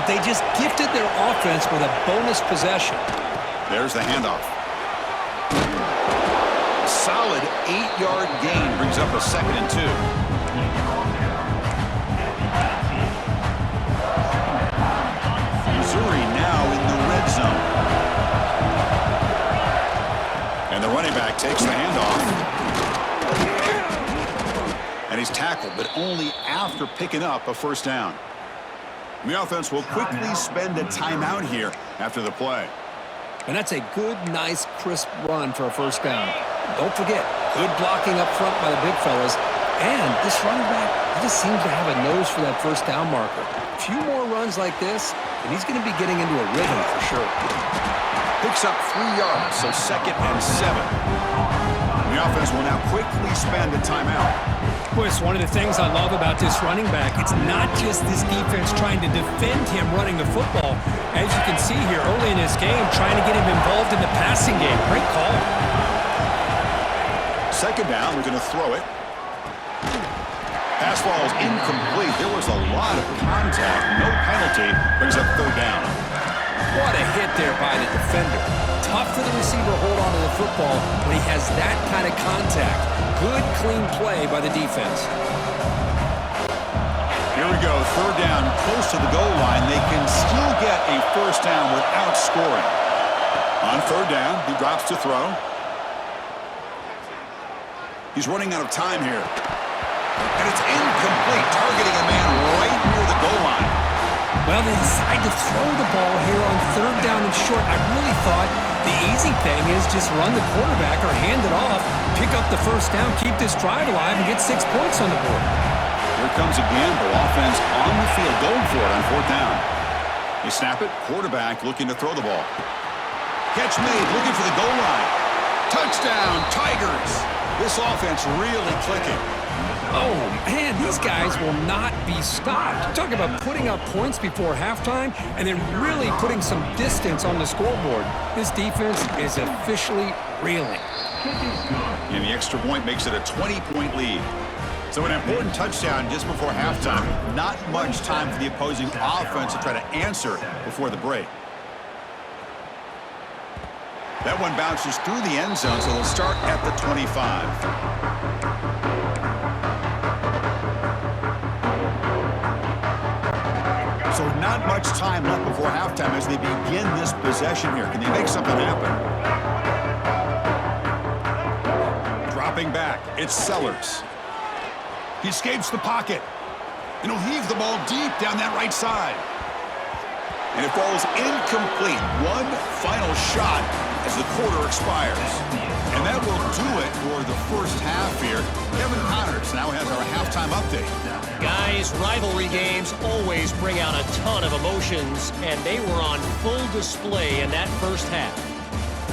but they just gifted their offense with a bonus possession. There's the handoff. Solid 8-yard gain brings up a 2nd and 2. Missouri now in the red zone. And the running back takes the handoff. And he's tackled, but only after picking up a first down. And the offense will quickly spend a timeout here after the play. And that's a good, nice, crisp run for a first down. Don't forget, good blocking up front by the big fellas. And this running back, he just seems to have a nose for that first down marker. A few more runs like this, and he's going to be getting into a rhythm for sure. Picks up 3 yards, so 2nd and 7. The offense will now quickly spend a timeout. Boy, it's one of the things I love about this running back. It's not just this defense trying to defend him running the football. As you can see here early in this game, trying to get him involved in the passing game. Great call. 2nd down, we're going to throw it. Pass ball is incomplete. There was a lot of contact. No penalty. Brings up 3rd down. What a hit there by the defender. Tough for the receiver to hold on to the football when he has that kind of contact. Good, clean play by the defense. Here we go. 3rd down, close to the goal line. They can still get a first down without scoring. On 3rd down, he drops to throw. He's running out of time here. And it's incomplete, targeting a man right near the goal line. Well, they decide to throw the ball here on 3rd down and short. I really thought the easy thing is just run the quarterback or hand it off, pick up the first down, keep this drive alive, and get 6 points on the board. Here comes a gamble. Offense on the field, going for it on 4th down. They snap it. Quarterback looking to throw the ball. Catch made, looking for the goal line. Touchdown, Tigers. This offense really clicking. Oh, man, these guys will not be stopped. Talk about putting up points before halftime and then really putting some distance on the scoreboard. This defense is officially reeling. And the extra point makes it a 20-point lead. So an important touchdown just before halftime. Not much time for the opposing offense to try to answer before the break. That one bounces through the end zone, so they'll start at the 25. So not much time left before halftime as they begin this possession here. Can they make something happen? Dropping back, it's Sellers. He escapes the pocket. And he'll heave the ball deep down that right side. And it falls incomplete. One final shot as the quarter expires. And that will do it for the first half here. Kevin Connors now has our halftime update. Guys, rivalry games always bring out a ton of emotions, and they were on full display in that first half.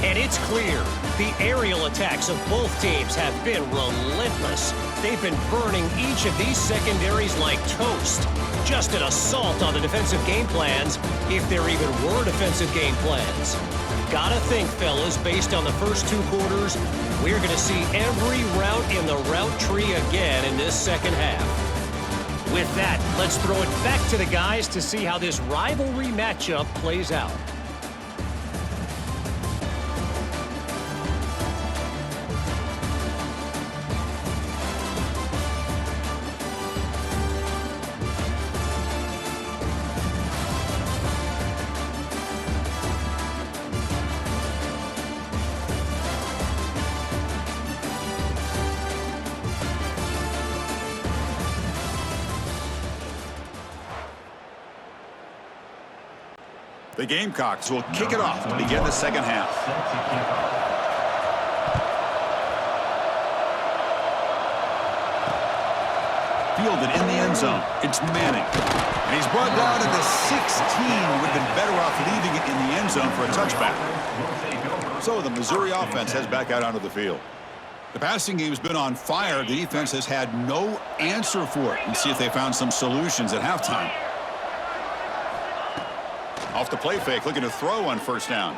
And it's clear, the aerial attacks of both teams have been relentless. They've been burning each of these secondaries like toast. Just an assault on the defensive game plans, if there even were defensive game plans. Gotta think, fellas, based on the first 2 quarters, we're gonna see every route in the route tree again in this second half. With that, let's throw it back to the guys to see how this rivalry matchup plays out. The Gamecocks will kick it off to begin the second half. Fielded in the end zone. It's Manning. And he's brought down to the 16. Would have been better off leaving it in the end zone for a touchback. So the Missouri offense heads back out onto the field. The passing game's been on fire. The defense has had no answer for it. Let's see if they found some solutions at halftime. Off the play fake, looking to throw on first down.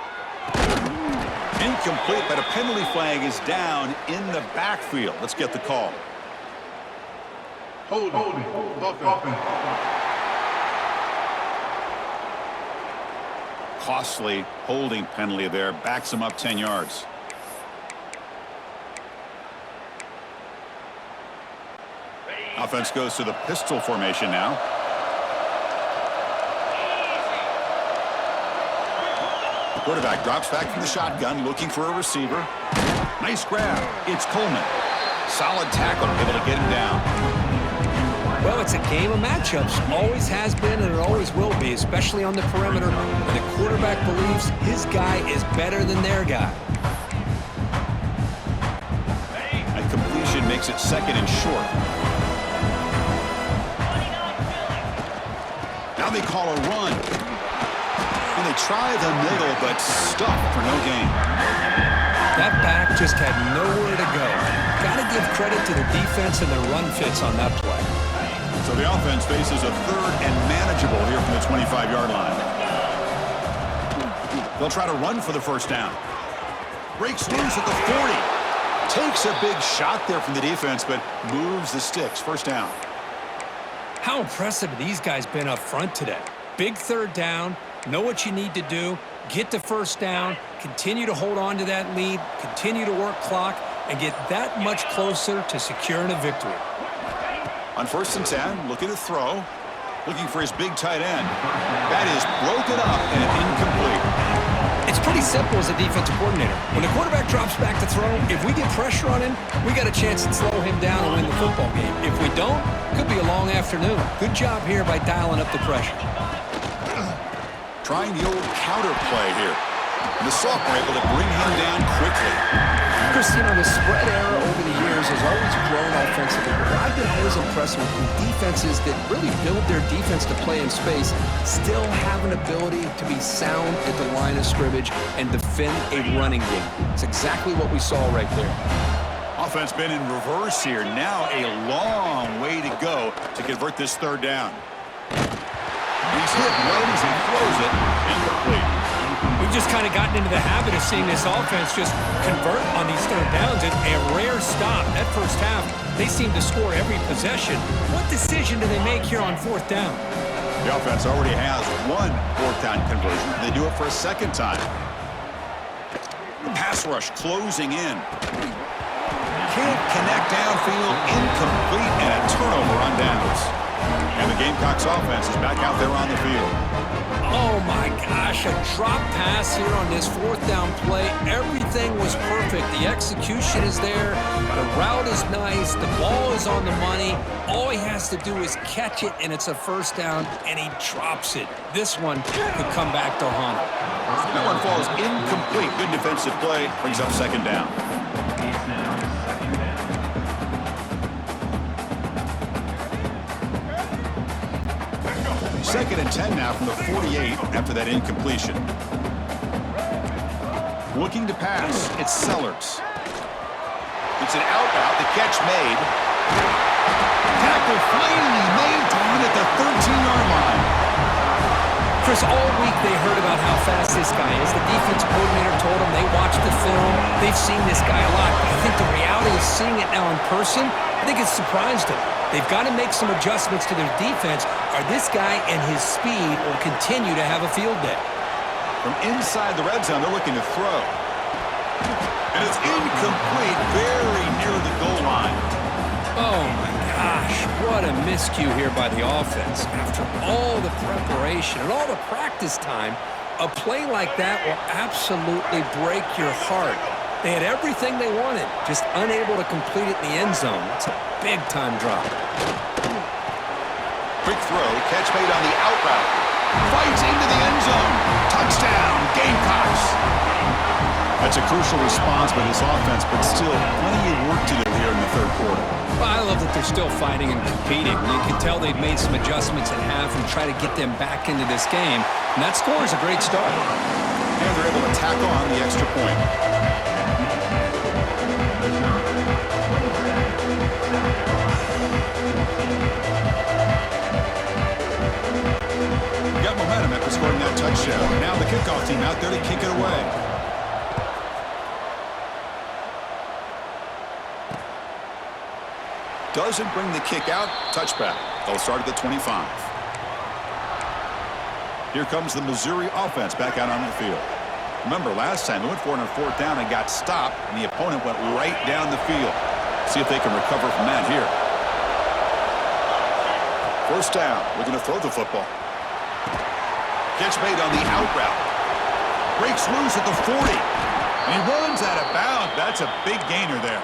Incomplete, but a penalty flag is down in the backfield. Let's get the call. costly holding penalty there. Backs him up 10 yards. Offense goes to the pistol formation now. The quarterback drops back from the shotgun, looking for a receiver. Nice grab. It's Coleman. Solid tackle, able to get him down. Well, it's a game of matchups. Always has been and it always will be, especially on the perimeter. And the quarterback believes his guy is better than their guy. A completion makes it second and short. Now they call a run. And they try the middle, but stuffed for no gain. That back just had nowhere to go. Got to give credit to the defense and their run fits on that play. So the offense faces a third and manageable here from the 25-yard line. They'll try to run for the first down. Breaks loose at the 40. Takes a big shot there from the defense, but moves the sticks. First down. How impressive have these guys been up front today? Big third down, know what you need to do, get the first down, continue to hold on to that lead, continue to work clock, and get that much closer to securing a victory. On 1st and 10, looking to throw. Looking for his big tight end. That is broken up and incomplete. It's pretty simple as a defensive coordinator. When the quarterback drops back to throw, if we get pressure on him, we got a chance to slow him down and win the football game. If we don't, could be a long afternoon. Good job here by dialing up the pressure. Trying the old counter play here. And the sophomore able to bring him down quickly. Chris, you know, the spread era over the years has always grown offensively, but I've been always impressed with defenses that really build their defense to play in space, still have an ability to be sound at the line of scrimmage and defend a running game. It's exactly what we saw right there. Offense been in reverse here. Now a long way to go to convert this third down. He's hit right as he throws it. Incomplete. We've just kind of gotten into the habit of seeing this offense just convert on these third downs. It's a rare stop. That first half, they seem to score every possession. What decision do they make here on 4th down? The offense already has one 4th down conversion. They do it for a second time. The pass rush closing in. Can't connect downfield. Incomplete and a turnover on downs. And the Gamecocks offense is back out there on the field. Oh my gosh, a drop pass here on this 4th down play. Everything was perfect. The execution is there. The route is nice. The ball is on the money. All he has to do is catch it, and it's a first down, and he drops it. This one could come back to haunt him. That one falls incomplete. Good defensive play. Brings up second down. Second and 10 now from the 48 after that incompletion. Looking to pass. It's Sellers. It's an out route. The catch made. Tackle finally made down at the 13-yard line. Chris, all week they heard about how fast this guy is. The defense coordinator told them they watched the film. They've seen this guy a lot. But I think the reality is seeing it now in person, I think it's surprised them. They've got to make some adjustments to their defense, or this guy and his speed will continue to have a field day. From inside the red zone, they're looking to throw. And it's incomplete, very near the goal line. Oh, my gosh. What a miscue here by the offense. After all the preparation and all the practice time, a play like that will absolutely break your heart. They had everything they wanted, just unable to complete it in the end zone. It's a big-time drop. Quick throw, catch made on the out route. Fights into the end zone. Touchdown, Gamecocks. That's a crucial response by this offense, but still plenty of work to do here in the third quarter. Well, I love that they're still fighting and competing. You can tell they've made some adjustments at half and try to get them back into this game. And that score is a great start. And they're able to tack on the extra point. Got momentum after scoring that touchdown. Now the kickoff team out there to kick it away. Doesn't bring the kick out. Touchback. They'll start at the 25. Here comes the Missouri offense back out on the field. Remember, last time they went for it on 4th down and got stopped, and the opponent went right down the field. See if they can recover from that here. 1st down. We're going to throw the football. Catch made on the out route. Breaks loose at the 40. And he runs out of bounds. That's a big gainer there.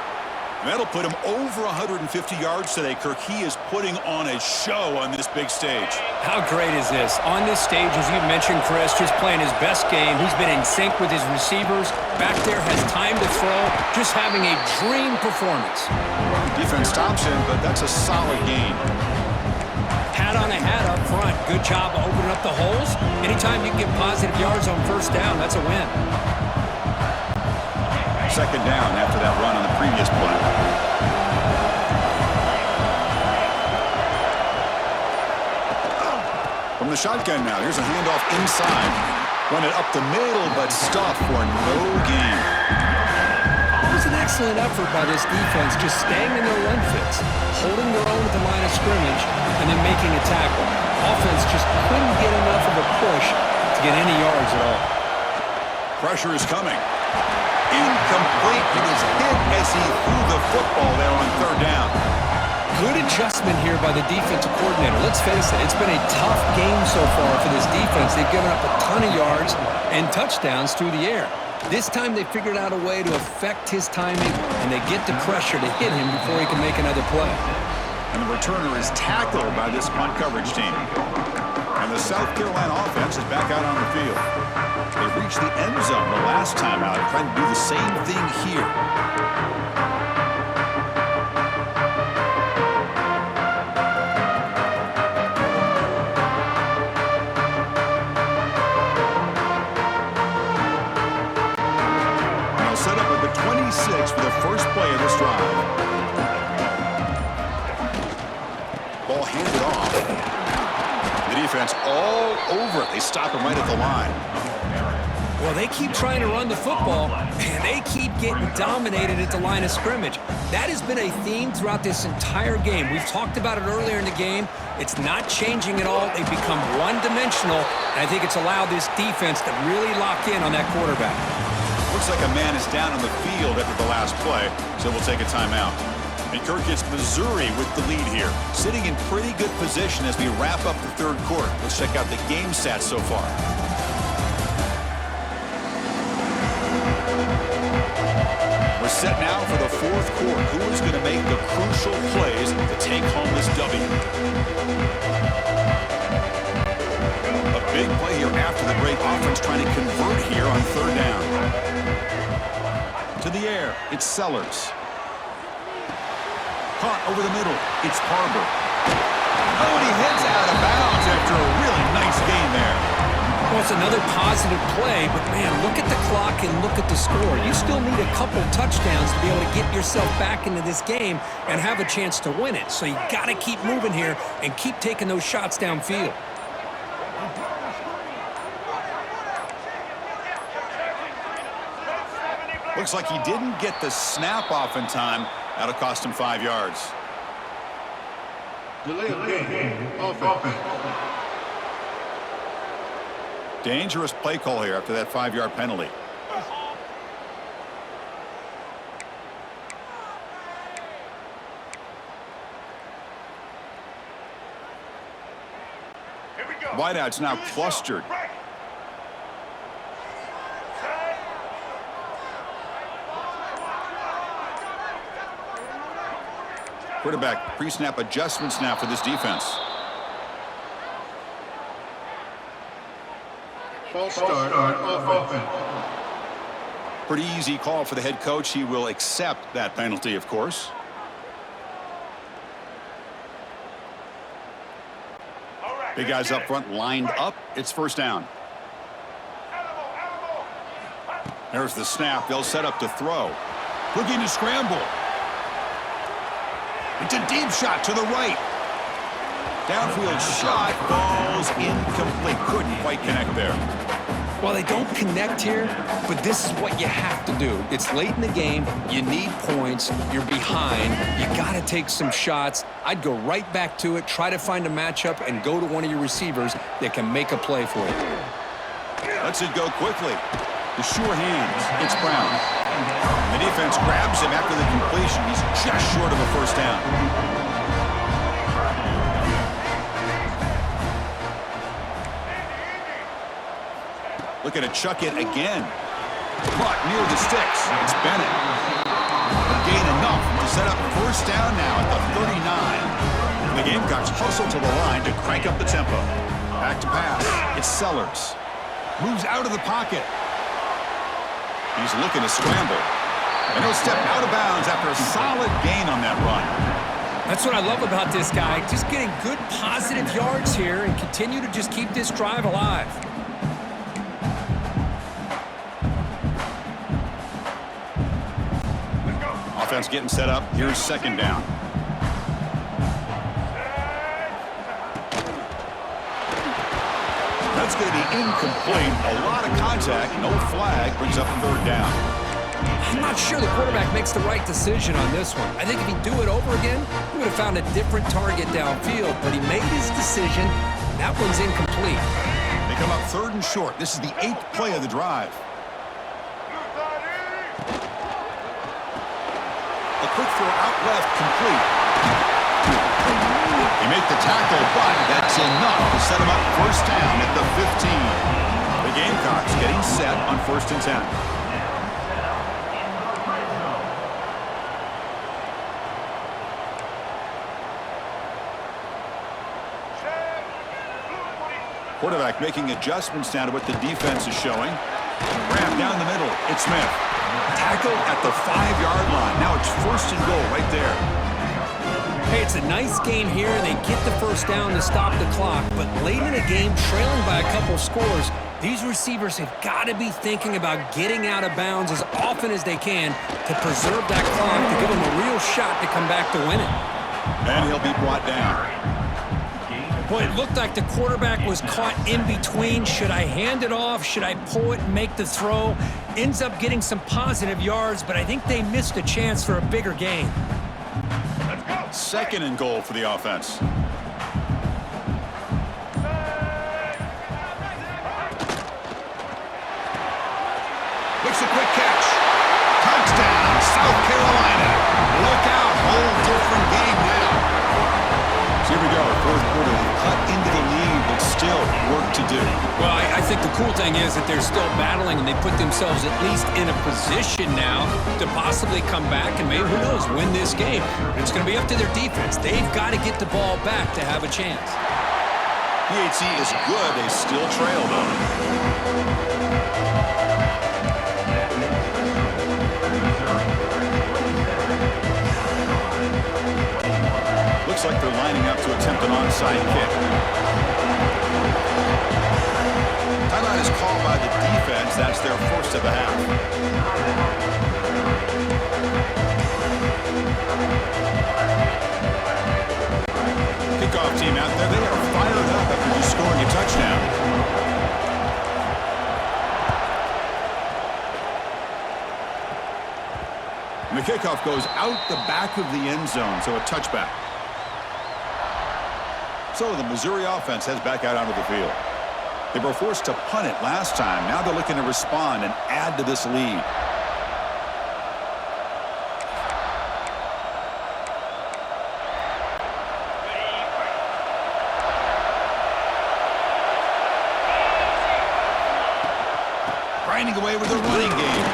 And that'll put him over 150 yards today, Kirk. He is putting on a show on this big stage. How great is this? On this stage, as you mentioned, Chris, just playing his best game. He's been in sync with his receivers. Back there, has time to throw. Just having a dream performance. Defense stops him, but that's a solid gain. Hat on a hat up front. Good job of opening up the holes. Anytime you can get positive yards on 1st down, that's a win. 2nd down after that run on the previous play. From the shotgun now, here's a handoff inside. Run it up the middle, but stuffed for no gain. It was an excellent effort by this defense, just staying in their run fits, holding their own at the line of scrimmage, and then making a tackle. Offense just couldn't get enough of a push to get any yards at all. Pressure is coming. Incomplete. He was hit as he threw the football there on 3rd down. Good adjustment here by the defensive coordinator. Let's face it, it's been a tough game so far for this defense. They've given up a ton of yards and touchdowns through the air. This time they figured out a way to affect his timing, and they get the pressure to hit him before he can make another play. And the returner is tackled by this punt coverage team. And the South Carolina offense is back out on the field. They reached the end zone the last time out, trying to do the same thing here. They'll set up at the 26 for the first play of this drive. Ball handed off. The defense all over it. They stop him right at the line. Well, they keep trying to run the football, and they keep getting dominated at the line of scrimmage. That has been a theme throughout this entire game. We've talked about it earlier in the game. It's not changing at all. They've become one-dimensional, and I think it's allowed this defense to really lock in on that quarterback. Looks like a man is down on the field after the last play, so we'll take a timeout. And Kirk gets Missouri with the lead here, sitting in pretty good position as we wrap up the 3rd quarter. Let's check out the game stats so far. We're set now for the 4th quarter. Who is going to make the crucial plays to take home this W? A big play here after the break. Offense trying to convert here on 3rd down. To the air, it's Sellers. Caught over the middle, it's Parber. Oh, and he heads out of bounds after a really nice gain there. Well, it's another positive play, but man, look at the clock and look at the score. You still need a couple touchdowns to be able to get yourself back into this game and have a chance to win it. So you got to keep moving here and keep taking those shots downfield. Looks like he didn't get the snap off in time. That'll cost him 5 yards. Delay of game. Offense. Dangerous play call here after that 5-yard penalty. Wideout's now clustered. Quarterback pre-snap adjustments now for this defense. False start on offense. Pretty easy call for the head coach. He will accept that penalty, of course. Big guys up front lined up. It's 1st down. There's the snap. They'll set up to throw. Looking to scramble. It's a deep shot to the right. Downfield shot falls incomplete. Couldn't quite connect there. Well, they don't connect here, but this is what you have to do. It's late in the game. You need points. You're behind. You got to take some shots. I'd go right back to it, try to find a matchup, and go to one of your receivers that can make a play for you. Lets it go quickly. The sure hands. It's Brown. The defense grabs him after the completion. He's just short of a first down. Looking to chuck it again. Caught near the sticks. It's Bennett. Gain enough to set up first down now at the 39. The Gamecocks hustle to the line to crank up the tempo. Back to pass. It's Sellers. Moves out of the pocket. He's looking to scramble. And he'll step out of bounds after a solid gain on that run. That's what I love about this guy. Just getting good positive yards here and continue to just keep this drive alive. Offense getting set up. Here's second down. That's going to be incomplete. A lot of contact. No flag. Brings up third down. I'm not sure the quarterback makes the right decision on this one. I think if he'd do it over again, he would have found a different target downfield. But he made his decision. That one's incomplete. They come up third and short. This is the 8th play of the drive. A quick throw out left, complete. They make the tackle, but that's enough to set him up first down at the 15. The Gamecocks getting set on 1st and 10. Quarterback making adjustments now to what the defense is showing. Grab down the middle. It's Smith. Tackle at the 5-yard line. Now it's 1st and goal right there. Hey, it's a nice game here. They get the first down to stop the clock. But late in the game, trailing by a couple scores, these receivers have got to be thinking about getting out of bounds as often as they can to preserve that clock, to give them a real shot to come back to win it. And he'll be brought down. Boy, it looked like the quarterback was caught in between. Should I hand it off? Should I pull it and make the throw? Ends up getting some positive yards, but I think they missed a chance for a bigger gain. 2nd and goal for the offense. Makes a quick catch. Touchdown, South Carolina. Look out, whole different game now. So here we go, 4th quarter. They've cut into the lead, but still work to do. Well, I think the cool thing is that they're still battling, and they put themselves at least in a position now to possibly come back and maybe, who knows, win this game. But it's going to be up to their defense. They've got to get the ball back to have a chance. PHC is good. They still trail, though. Looks like they're lining up to attempt an onside kick. Timeout is called by the defense. That's their first of the half. Kickoff team out there. They are fired up after just scoring a touchdown. And the kickoff goes out the back of the end zone, so a touchback. So the Missouri offense heads back out onto the field. They were forced to punt it last time. Now they're looking to respond and add to this lead. Grinding away with a running game.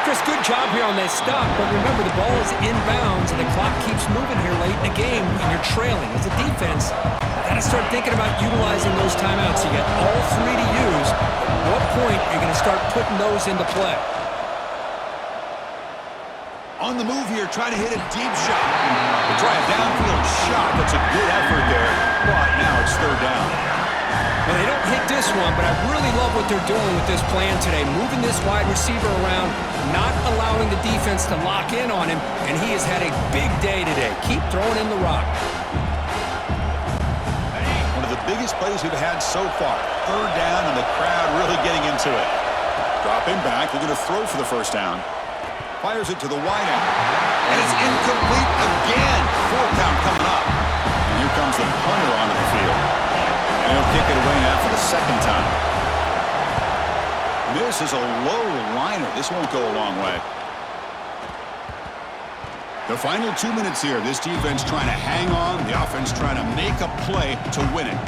Chris, good job here on that stop, but remember the ball is inbounds and the clock keeps moving here late in the game and you're trailing. As a defense, got to start thinking about utilizing those timeouts. You got all 3 to use. At what point are you going to start putting those into play? On the move here, trying to hit a deep shot. They try a downfield shot. That's a good effort there. But now it's 3rd down. Well, they don't hit this one, but I really love what they're doing with this plan today. Moving this wide receiver around, not allowing the defense to lock in on him, and he has had a big day today. Keep throwing in the rock. One of the biggest plays we've had so far. Third down and the crowd really getting into it. Dropping back, they're going to throw for the first down. Fires it to the wide end. And it's incomplete again. 4th down coming up. And here comes the punter onto the field. And he'll kick it away now for the 2nd time. This is a low liner. This won't go a long way. The final 2 minutes here. This defense trying to hang on. The offense trying to make a play to win it.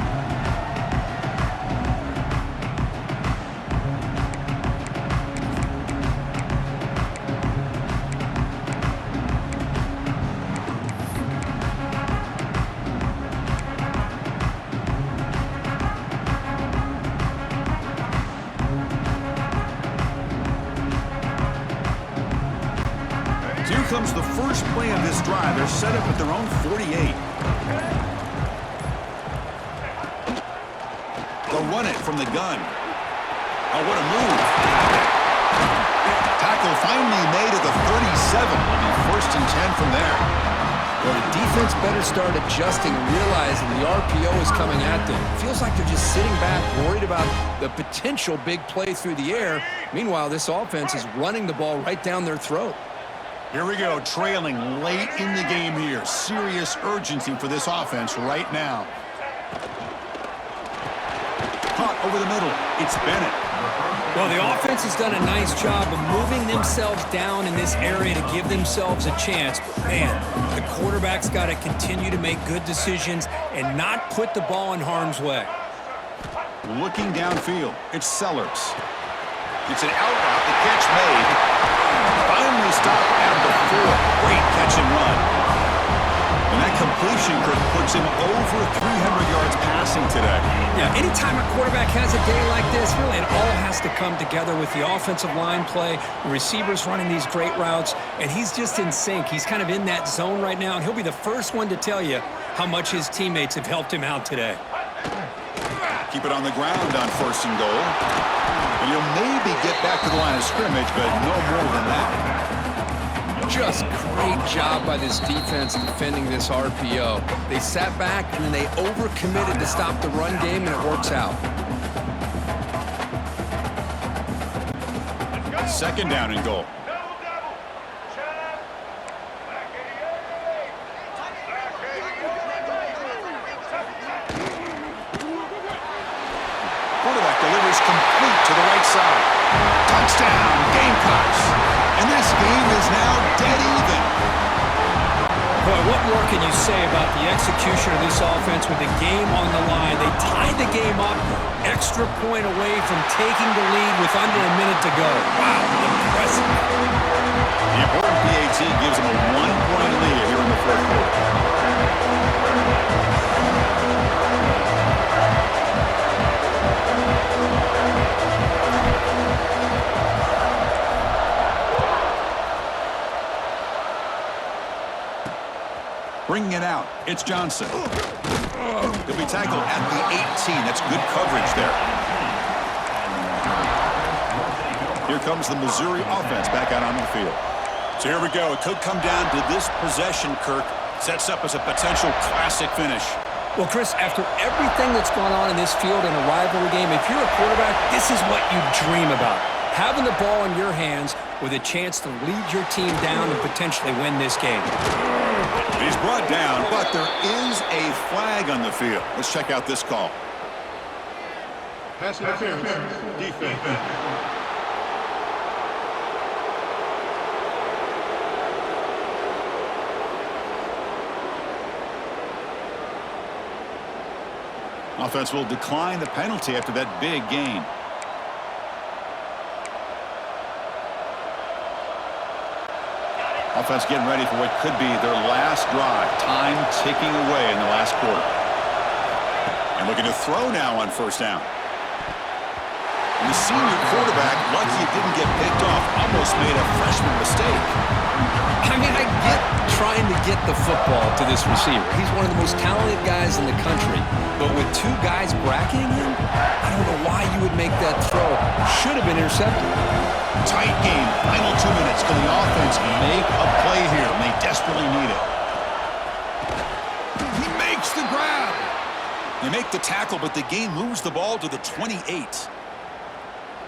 Here comes the first play of this drive. They're set up at their own 48. They'll run it from the gun. Oh, what a move. Tackle finally made at the 37. And 1st and 10 from there. Well, the defense better start adjusting and realizing the RPO is coming at them. Feels like they're just sitting back, worried about the potential big play through the air. Meanwhile, this offense is running the ball right down their throat. Here we go, trailing late in the game here. Serious urgency for this offense right now. Caught over the middle. It's Bennett. Well, the offense has done a nice job of moving themselves down in this area to give themselves a chance. But, man, the quarterback's got to continue to make good decisions and not put the ball in harm's way. Looking downfield, it's Sellers. It's an out route, the catch made. Finally stopped at the 4. Great catch and run. And that completion puts him over 300 yards passing today. Yeah, anytime a quarterback has a day like this, really it all has to come together with the offensive line play, the receivers running these great routes, and he's just in sync. He's kind of in that zone right now, and he'll be the first one to tell you how much his teammates have helped him out today. Keep it on the ground on 1st and goal. And you'll maybe get back to the line of scrimmage, but no more than that. Just great job by this defense defending this RPO. They sat back, and then they overcommitted to stop the run game, and it works out. 2nd down and goal. Quarterback delivers complete to the right side. Touchdown, Gamecocks. And this game is now dead even. Boy, what more can you say about the execution of this offense with the game on the line? They tied the game up, extra point away from taking the lead with under a minute to go. Wow, impressive. The important PAT gives them a 1-point lead here in the 4th quarter. Bringing it out, it's Johnson. He'll be tackled at the 18. That's good coverage there. Here comes the Missouri offense back out on the field. So here we go. It could come down to this possession, Kirk. Sets up as a potential classic finish. Well, Chris, after everything that's gone on in this field in a rivalry game, if you're a quarterback, this is what you dream about. Having the ball in your hands with a chance to lead your team down and potentially win this game. He's brought down, but there is a flag on the field. Let's check out this call. Pass interference. Defense. Offense will decline the penalty after that big gain. Offense getting ready for what could be their last drive. Time ticking away in the last quarter. And looking to throw now on 1st down. And the senior quarterback, lucky it didn't get picked off, almost made a freshman mistake. I mean, I get trying to get the football to this receiver. He's one of the most talented guys in the country. But with 2 guys bracketing him, I don't know why you would make that throw. Should have been intercepted. Tight game. Final 2 minutes. Can the offense make a play here? And they desperately need it. He makes the grab. You make the tackle, but the gain moves the ball to the 28.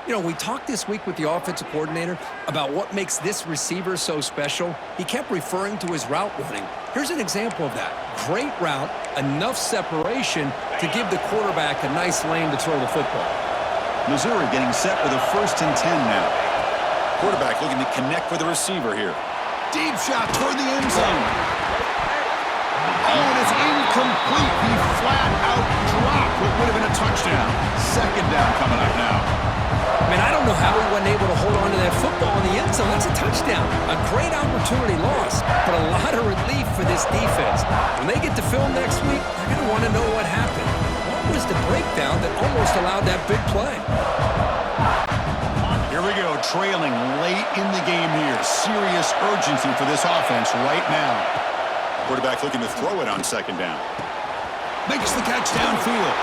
You know, we talked this week with the offensive coordinator about what makes this receiver so special. He kept referring to his route running. Here's an example of that. Great route, enough separation to give the quarterback a nice lane to throw the football. Missouri getting set with a 1st and 10 now. Quarterback looking to connect with the receiver here. Deep shot toward the end zone. Oh, and it's incomplete. He flat out dropped what would have been a touchdown. 2nd down coming up now. Man, I don't know how he wasn't able to hold on to that football in the end zone. That's a touchdown. A great opportunity lost, but a lot of relief for this defense. When they get to film next week, they're going to want to know what happened. What was the breakdown that almost allowed that big play? Here we go, trailing late in the game here. Serious urgency for this offense right now. Quarterback looking to throw it on 2nd down. Makes the catch downfield.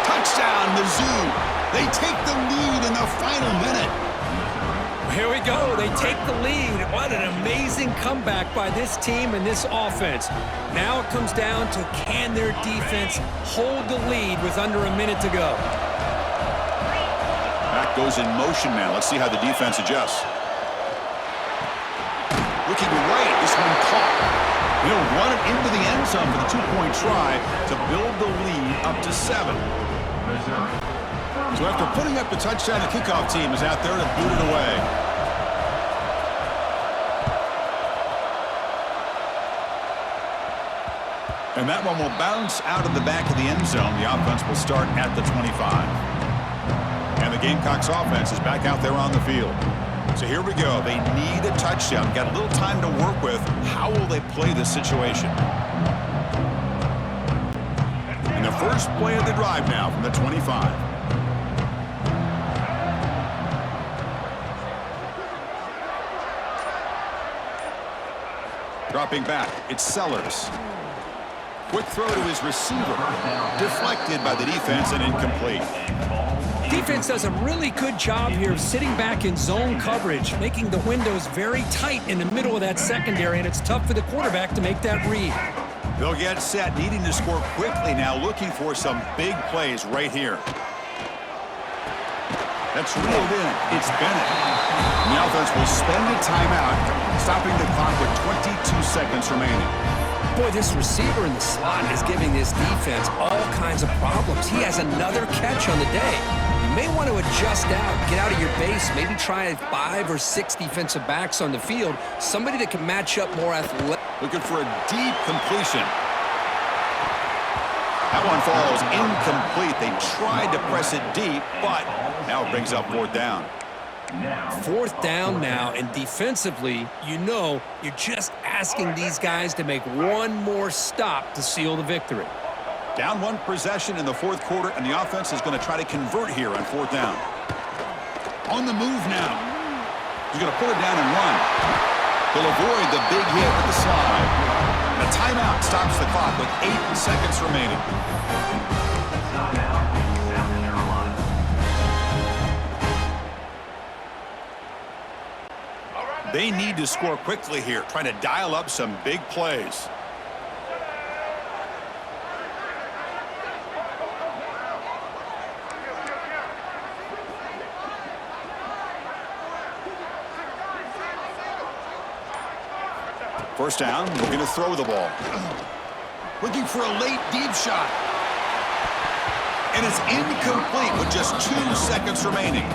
Touchdown, Mizzou. They take the lead in the final minute. Here we go. They take the lead. What an amazing comeback by this team and this offense. Now it comes down to, can their defense hold the lead with under a minute to go? Back goes in motion now. Let's see how the defense adjusts. Looking right. This one caught. He'll run it into the end zone for the 2-point try to build the lead up to 7. So after putting up the touchdown, the kickoff team is out there to boot it away. And that one will bounce out of the back of the end zone. The offense will start at the 25. And the Gamecocks offense is back out there on the field. So here we go. They need a touchdown. Got a little time to work with. How will they play this situation? And the first play of the drive now from the 25. Dropping back, it's Sellers. Quick throw to his receiver. Deflected by the defense and incomplete. Defense does a really good job here of sitting back in zone coverage, making the windows very tight in the middle of that secondary, and it's tough for the quarterback to make that read. They'll get set, needing to score quickly now, looking for some big plays right here. That's reeled in. It's Bennett. And the offense will spend a timeout, stopping the clock with 22 seconds remaining. Boy, this receiver in the slot is giving this defense all kinds of problems. He has another catch on the day. You may want to adjust out, get out of your base, maybe try 5 or 6 defensive backs on the field, somebody that can match up more athletic. Looking for a deep completion. That one falls incomplete. They tried to press it deep, but now it brings up 4th down. 4th down now, and defensively, you know, you're just asking these guys to make one more stop to seal the victory. Down 1 possession in the 4th quarter, and the offense is going to try to convert here on 4th down. On the move now. He's going to put it down and run. He'll avoid the big hit with the slide. And a timeout stops the clock with 8 seconds remaining. They need to score quickly here, trying to dial up some big plays. First down, looking to throw the ball. Looking for a late deep shot. And it's incomplete with just 2 seconds remaining.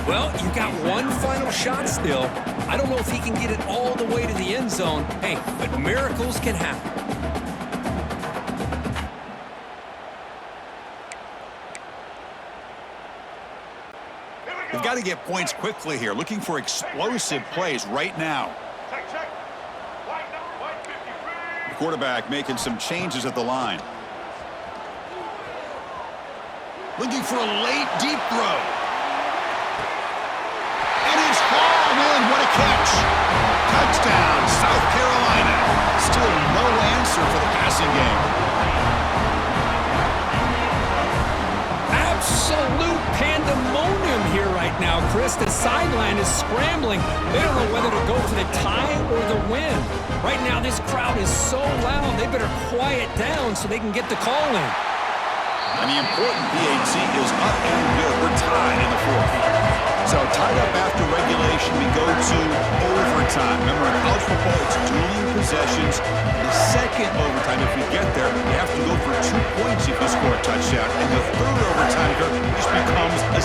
Well, you've got one final shot still. I don't know if he can get it all the way to the end zone. Hey, but miracles can happen. They've got to get points quickly here. Looking for explosive plays right now. The quarterback making some changes at the line. Looking for a late deep throw. And it's hauled in. What a catch. Touchdown, South Carolina. Still no answer for the passing game. Absolute pandemonium here right now, Chris. The sideline is scrambling. They don't know whether to go for the tie or the win. Right now, this crowd is so loud, they better quiet down so they can get the call in. And the important PAT is up and good. We're tied in the fourth. So tied up after regulation, we go to overtime. Remember, in college football, it's dueling possessions. The second overtime, if we get there, you have to go for 2 points if you score a touchdown. And the third overtime, just becomes a